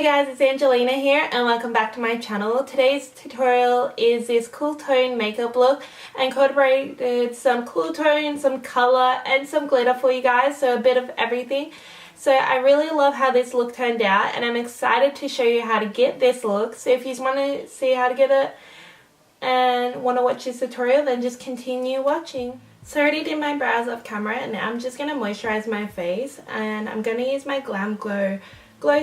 Hey guys, it's Angelina here and welcome back to my channel. Today's tutorial is this cool tone makeup look and incorporated some cool tone, some color and some glitter for you guys, so a bit of everything. So I really love how this look turned out and I'm excited to show you how to get this look. So if you want to see how to get it and want to watch this tutorial, then just continue watching. So I already did my brows off camera and now I'm just going to moisturize my face, and I'm going to use my Glam Glow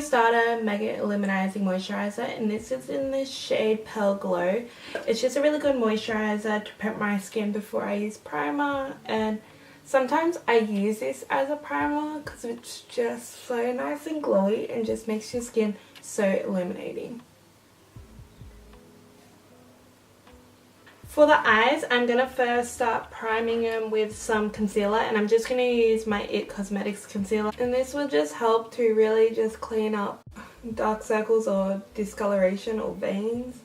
Starter Mega Illuminizing Moisturizer, and this is in the shade Pearl Glow. It's just a really good moisturizer to prep my skin before I use primer, and sometimes I use this as a primer because it's just so nice and glowy and just makes your skin so illuminating. For the eyes, I'm going to first start priming them with some concealer, and I'm just going to use my IT Cosmetics concealer, and this will just help to really just clean up dark circles or discoloration or veins.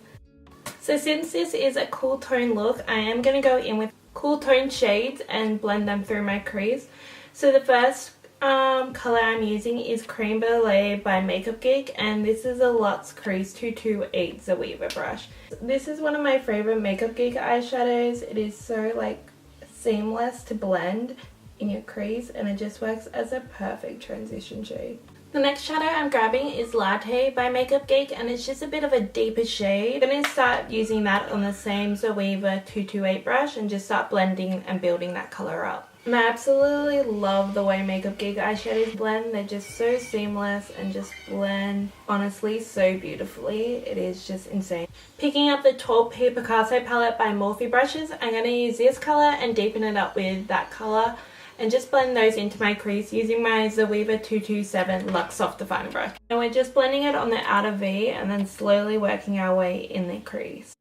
So since this is a cool tone look, I am going to go in with cool tone shades and blend them through my crease. So the first color I'm using is Creme Brûlée by Makeup Geek, and this is a Luxe Crease 228 Zoeva brush. This is one of my favorite Makeup Geek eyeshadows. It is so like seamless to blend in your crease and it just works as a perfect transition shade. The next shadow I'm grabbing is Latte by Makeup Geek, and it's just a bit of a deeper shade. I'm going to start using that on the same Zoeva 228 brush and just start blending and building that color up. And I absolutely love the way Makeup Geek eyeshadows blend. They're just so seamless and just blend honestly so beautifully. It is just insane. Picking up the Tarte Picasso palette by Morphe brushes, I'm going to use this color and deepen it up with that color and just blend those into my crease using my Zoeva 227 Luxe Soft Definer brush. And we're just blending it on the outer V and then slowly working our way in the crease.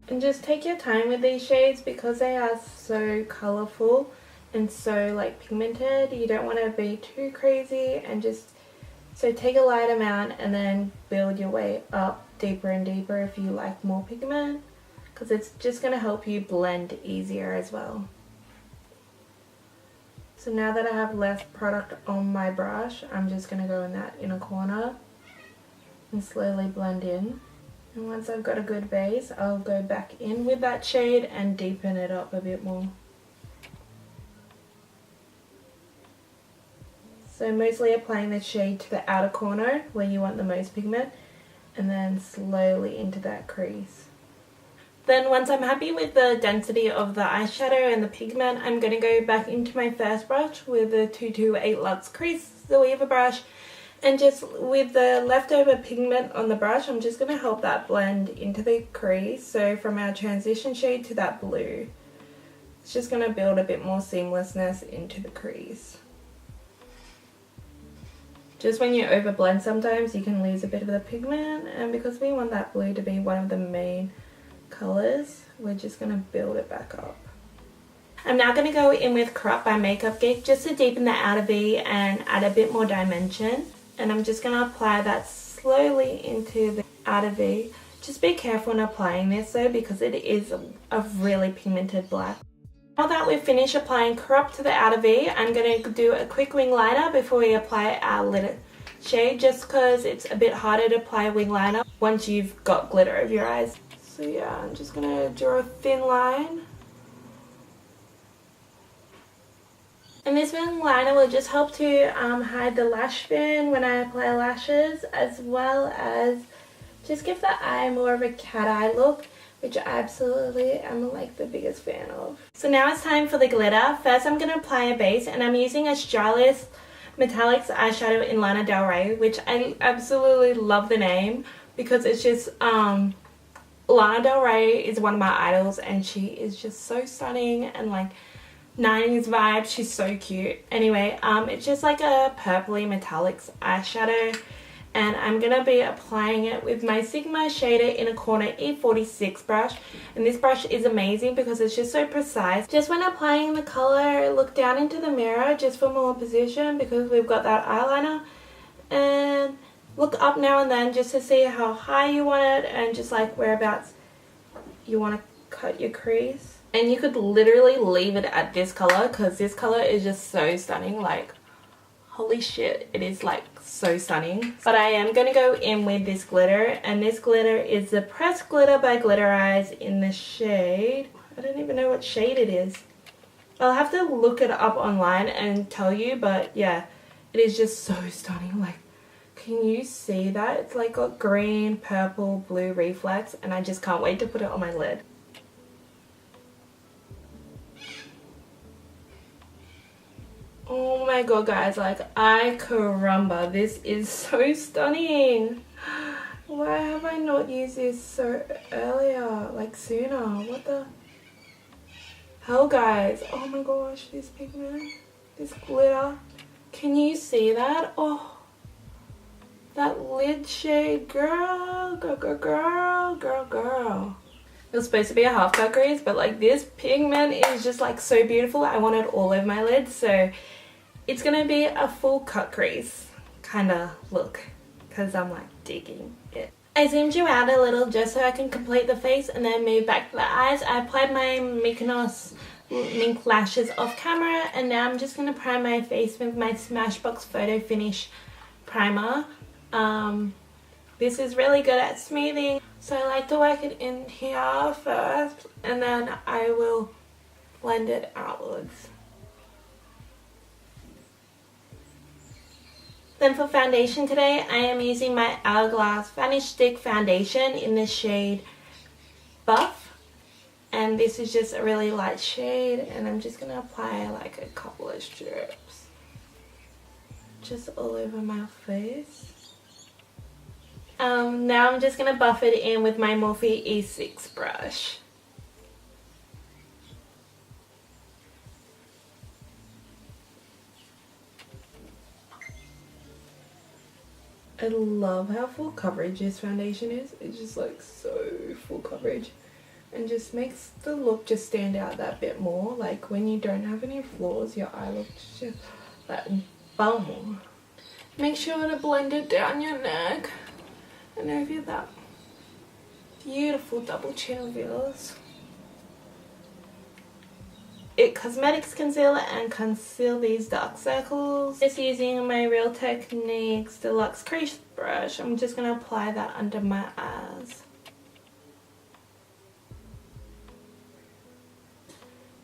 And just take your time with these shades because they are so colourful and so like pigmented. You don't want to be too crazy, and just so take a light amount and then build your way up deeper and deeper if you like more pigment, because it's just going to help you blend easier as well. So now that I have less product on my brush, I'm just going to go in that inner corner and slowly blend in. And once I've got a good base, I'll go back in with that shade and deepen it up a bit more. So mostly applying the shade to the outer corner where you want the most pigment, and then slowly into that crease. Then once I'm happy with the density of the eyeshadow and the pigment, I'm going to go back into my first brush with the 228 Luxe Crease Zoeva brush, and just with the leftover pigment on the brush, I'm just going to help that blend into the crease. So from our transition shade to that blue, it's just going to build a bit more seamlessness into the crease. Just when you overblend sometimes you can lose a bit of the pigment, and because we want that blue to be one of the main colours, we're just going to build it back up. I'm now going to go in with Creme by Makeup Geek just to deepen the outer V and add a bit more dimension, and I'm just going to apply that slowly into the outer V. Just be careful when applying this though, because it is a really pigmented black. Now that we've finished applying Creme to the outer V, I'm going to do a quick wing liner before we apply our glitter shade, just because it's a bit harder to apply a wing liner once you've got glitter over your eyes. So yeah, I'm just going to draw a thin line. And this wing liner will just help to hide the lash fin when I apply lashes, as well as just give the eye more of a cat eye look, which I absolutely am like the biggest fan of. So now it's time for the glitter. First I'm going to apply a base, and I'm using a Stylist Metallics eyeshadow in Lana Del Rey, which I absolutely love the name because it's just Lana Del Rey is one of my idols, and she is just so stunning and like 90s vibe. She's so cute. Anyway, it's just like a purpley metallics eyeshadow, and I'm going to be applying it with my Sigma Shader Inner Corner E46 brush, and this brush is amazing because it's just so precise. Just when applying the colour, look down into the mirror just for more position because we've got that eyeliner, and look up now and then just to see how high you want it and just like whereabouts you want to cut your crease. And you could literally leave it at this colour because this colour is just so stunning. Like, holy shit, it is like so stunning. But I am going to go in with this glitter, and this glitter is the Pressed Glitter by Glittereyes in the shade, I don't even know what shade it is. I'll have to look it up online and tell you, but yeah, it is just so stunning. Like, can you see that? It's like got green, purple, blue reflex, and I just can't wait to put it on my lid. Oh my god, guys, like, ay caramba, this is so stunning. Why have I not used this so earlier, like sooner? What the hell, guys? Oh my gosh, this pigment, this glitter. Can you see that? Oh, that lid shade, girl, girl, girl, girl, girl, girl. It was supposed to be a half cut crease, but like this pigment is just like so beautiful. I want it all over my lid, so it's gonna be a full cut crease kind of look because I'm like digging it. I zoomed you out a little just so I can complete the face and then move back to the eyes. I applied my Mykonos Mink lashes off camera, and now I'm just gonna prime my face with my Smashbox Photo Finish primer. This is really good at smoothing, so I like to work it in here first and then I will blend it outwards. Then for foundation today, I am using my Hourglass Vanish Stick Foundation in the shade Buff. And this is just a really light shade, and I'm just going to apply like a couple of strips just all over my face. Now I'm just going to buff it in with my Morphe E6 brush. I love how full coverage this foundation is. It's just like so full coverage and just makes the look just stand out that bit more. Like when you don't have any flaws, your eye looks just like boom. Make sure to blend it down your neck and over that beautiful double chin of yours. It Cosmetics concealer and conceal these dark circles. Just using my Real Techniques Deluxe Crease Brush, I'm just going to apply that under my eyes.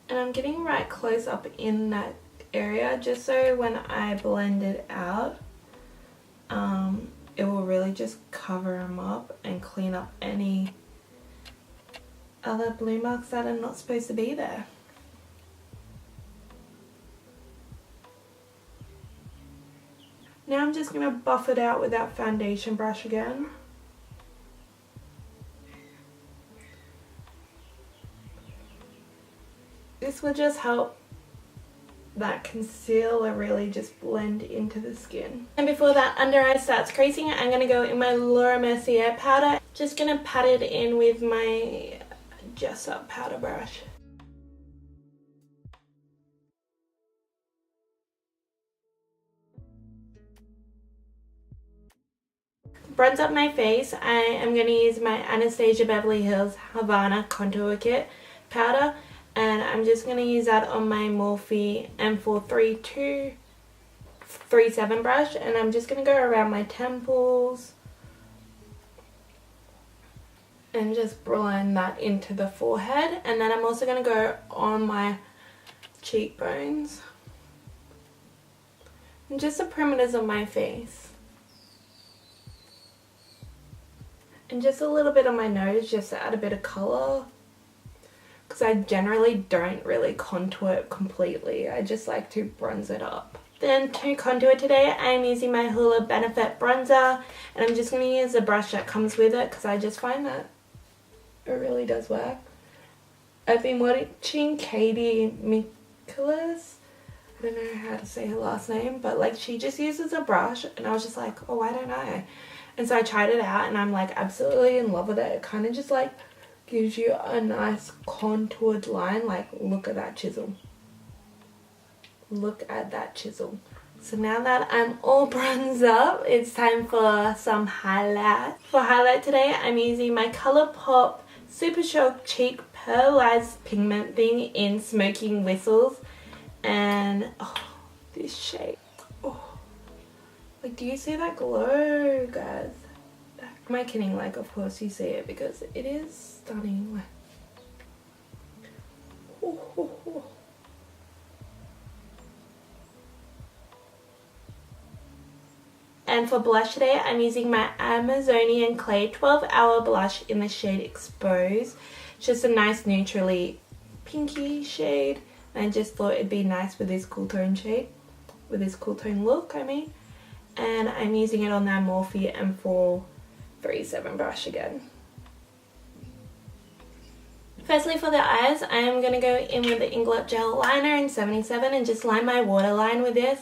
And I'm getting right close up in that area just so when I blend it out, it will really just cover them up and clean up any other blue marks that are not supposed to be there. Now I'm just going to buff it out with that foundation brush again. This will just help that concealer really just blend into the skin. And before that under eye starts creasing, I'm going to go in my Mercier powder. Just going to pat it in with my Dress Up powder brush. Bronze up my face, I am going to use my Anastasia Beverly Hills Havana Contour Kit powder, and I'm just going to use that on my Morphe M43237 brush, and I'm just going to go around my temples and just blend that into the forehead, and then I'm also going to go on my cheekbones and just the perimeters of my face. And just a little bit on my nose just to add a bit of colour, because I generally don't really contour it completely. I just like to bronze it up. Then to contour today, I'm using my Hoola Benefit Bronzer, and I'm just going to use the brush that comes with it because I just find that it really does work. I've been watching Katie Mykonos. I don't know how to say her last name, but like she just uses a brush and I was just like, oh, why don't I? And so I tried it out and I'm like absolutely in love with it. It kind of just like gives you a nice contoured line. Like look at that chisel. Look at that chisel. So now that I'm all bronzed up, it's time for some highlight. For highlight today, I'm using my Colourpop Super Shock Cheek Pearlized Pigment thing in Smoking Whistles. And oh, this shade. Oh, Like, do you see that glow, guys? Am I kidding? Like, of course you see it because it is stunning. Like, ooh, ooh, ooh. And for blush today, I'm using my Amazonian Clay 12-Hour Blush in the shade Expose. It's just a nice neutrally pinky shade. And I just thought it'd be nice with this cool tone shade. With this cool tone look, I mean. And I'm using it on that Morphe M437 brush again. Firstly, for the eyes, I am going to go in with the Inglot Gel Liner in 77 and just line my waterline with this.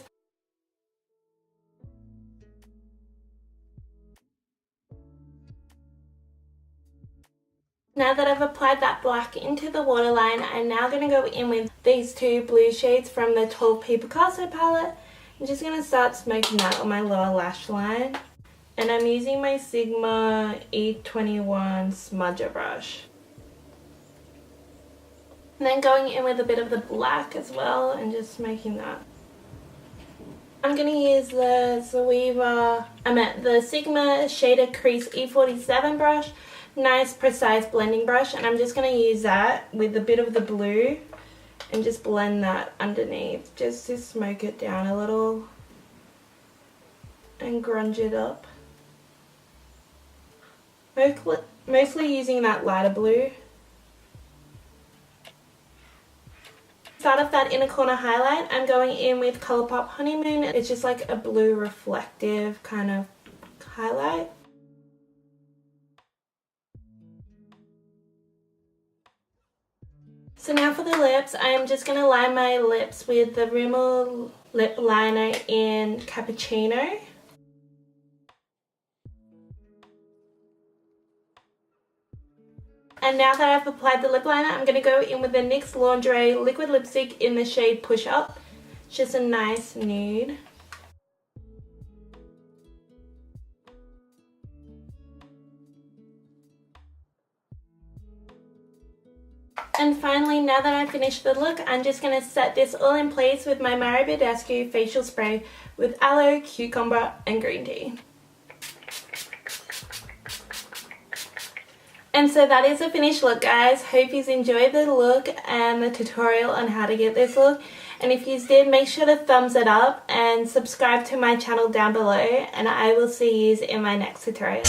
Now that I've applied that black into the waterline, I'm now going to go in with these two blue shades from the 12P Picasso palette. I'm just going to start smoking that on my lower lash line. And I'm using my Sigma E21 smudger brush. And then going in with a bit of the black as well and just smoking that. I'm going to use the the Sigma Shader Crease E47 brush. Nice precise blending brush, and I'm just going to use that with a bit of the blue and just blend that underneath just to smoke it down a little and grunge it up. Mostly using that lighter blue. Start off that inner corner highlight, I'm going in with Colourpop Honeymoon. It's just like a blue reflective kind of highlight. So now for the lips, I'm just going to line my lips with the Rimmel lip liner in Cappuccino. And now that I've applied the lip liner, I'm going to go in with the NYX Lingerie liquid lipstick in the shade Push Up. It's just a nice nude. And finally, now that I've finished the look, I'm just going to set this all in place with my Mario Badescu facial spray with aloe, cucumber and green tea. And so that is the finished look, guys. Hope you enjoyed the look and the tutorial on how to get this look. And if you did, make sure to thumbs it up and subscribe to my channel down below. And I will see you in my next tutorial.